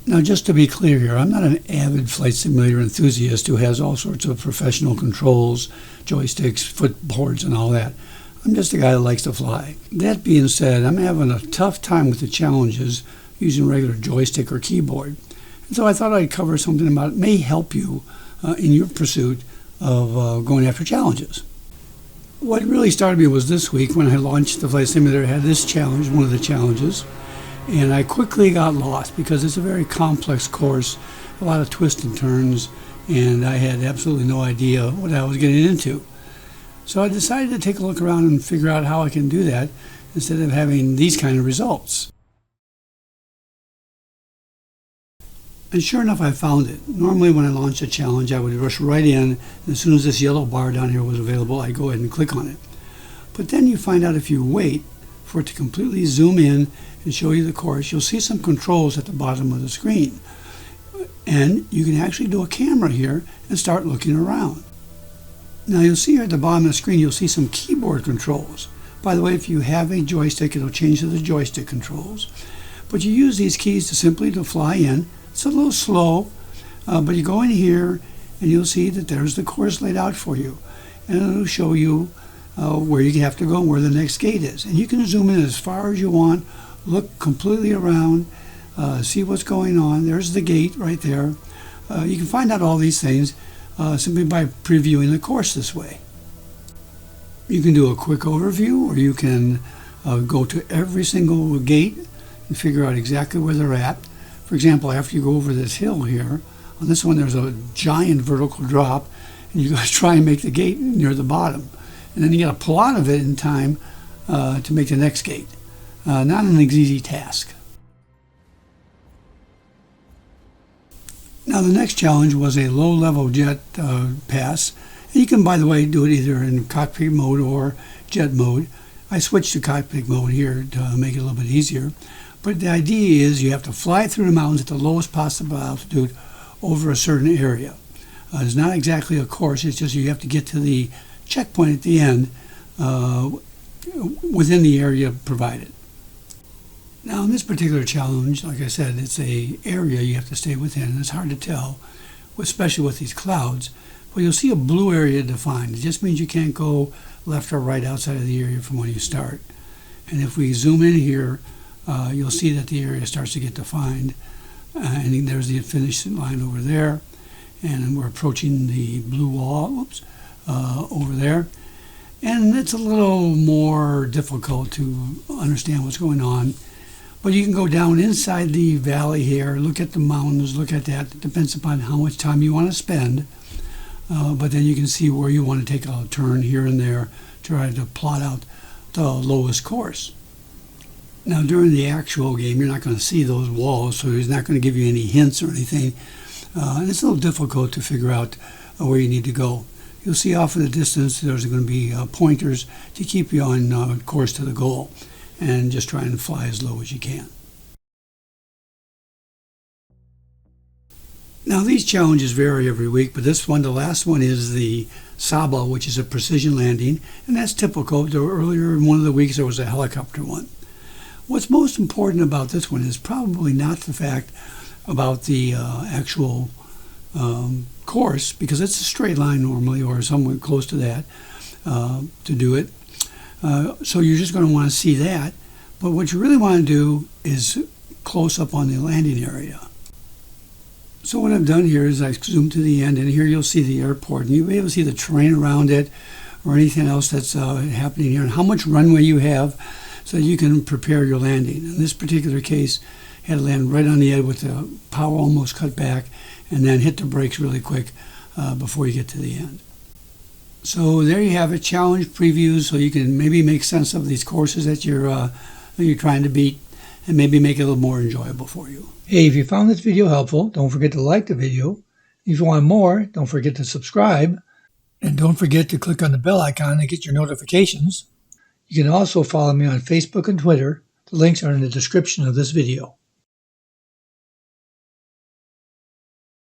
Now, just to be clear here, I'm not an avid flight simulator enthusiast who has all sorts of professional controls, joysticks, footboards, and all that. I'm just a guy that likes to fly. That being said, I'm having a tough time with the challenges using regular joystick or keyboard. And so I thought I'd cover something about it may help you in your pursuit of going after challenges. What really started me was this week when I launched the flight simulator. I had this challenge, one of the challenges, and I quickly got lost because it's a very complex course, a lot of twists and turns, and I had absolutely no idea what I was getting into. So I decided to take a look around and figure out how I can do that instead of having these kind of results. And sure enough, I found it. Normally when I launched a challenge, I would rush right in, and as soon as this yellow bar down here was available, I'd go ahead and click on it. But then you find out if you wait for it to completely zoom in and show you the course, you'll see some controls at the bottom of the screen. And you can actually do a camera here and start looking around. Now you'll see here at the bottom of the screen, you'll see some keyboard controls. By the way, if you have a joystick, it'll change to the joystick controls. But you use these keys to simply fly in. It's a little slow, but you go in here and you'll see that there's the course laid out for you. And it'll show you where you have to go and where the next gate is. And you can zoom in as far as you want, look completely around, see what's going on. There's the gate right there. You can find out all these things simply by previewing the course this way. You can do a quick overview, or you can go to every single gate and figure out exactly where they're at. For example, after you go over this hill here, on this one there's a giant vertical drop, and you got to try and make the gate near the bottom. And then you got to pull out of it in time to make the next gate. Not an easy task. Now the next challenge was a low-level jet pass. And you can, by the way, do it either in cockpit mode or jet mode. I switched to cockpit mode here to make it a little bit easier. But the idea is you have to fly through the mountains at the lowest possible altitude over a certain area. It's not exactly a course, it's just you have to get to the checkpoint at the end within the area provided. Now in this particular challenge, like I said, it's an area you have to stay within, and it's hard to tell, especially with these clouds. But you'll see a blue area defined. It just means you can't go left or right outside of the area from when you start. And if we zoom in here, you'll see that the area starts to get defined. And there's the finish line over there. And we're approaching the blue wall, over there. And it's a little more difficult to understand what's going on. But you can go down inside the valley here, look at the mountains, look at that. It depends upon how much time you want to spend. But then you can see where you want to take a turn here and there to try to plot out the lowest course. Now during the actual game, you're not going to see those walls, so he's not going to give you any hints or anything. And it's a little difficult to figure out where you need to go. You'll see off in the distance there's going to be pointers to keep you on course to the goal, and just try and fly as low as you can. Now these challenges vary every week, but this one, the last one, is the Saba, which is a precision landing, and that's typical. Earlier in one of the weeks there was a helicopter one. What's most important about this one is probably not the fact about the actual course, because it's a straight line normally, or somewhere close to that, to do it. So you're just going to want to see that. But what you really want to do is close up on the landing area. So what I've done here is I zoomed to the end, and here you'll see the airport, and you'll be able to see the terrain around it or anything else that's happening here, and how much runway you have so that you can prepare your landing. In this particular case, you had to land right on the edge with the power almost cut back, and then hit the brakes really quick before you get to the end. So there you have it, challenge previews, so you can maybe make sense of these courses that you're trying to beat, and maybe make it a little more enjoyable for you. Hey, if you found this video helpful, don't forget to like the video. If you want more, don't forget to subscribe. And don't forget to click on the bell icon to get your notifications. You can also follow me on Facebook and Twitter. The links are in the description of this video.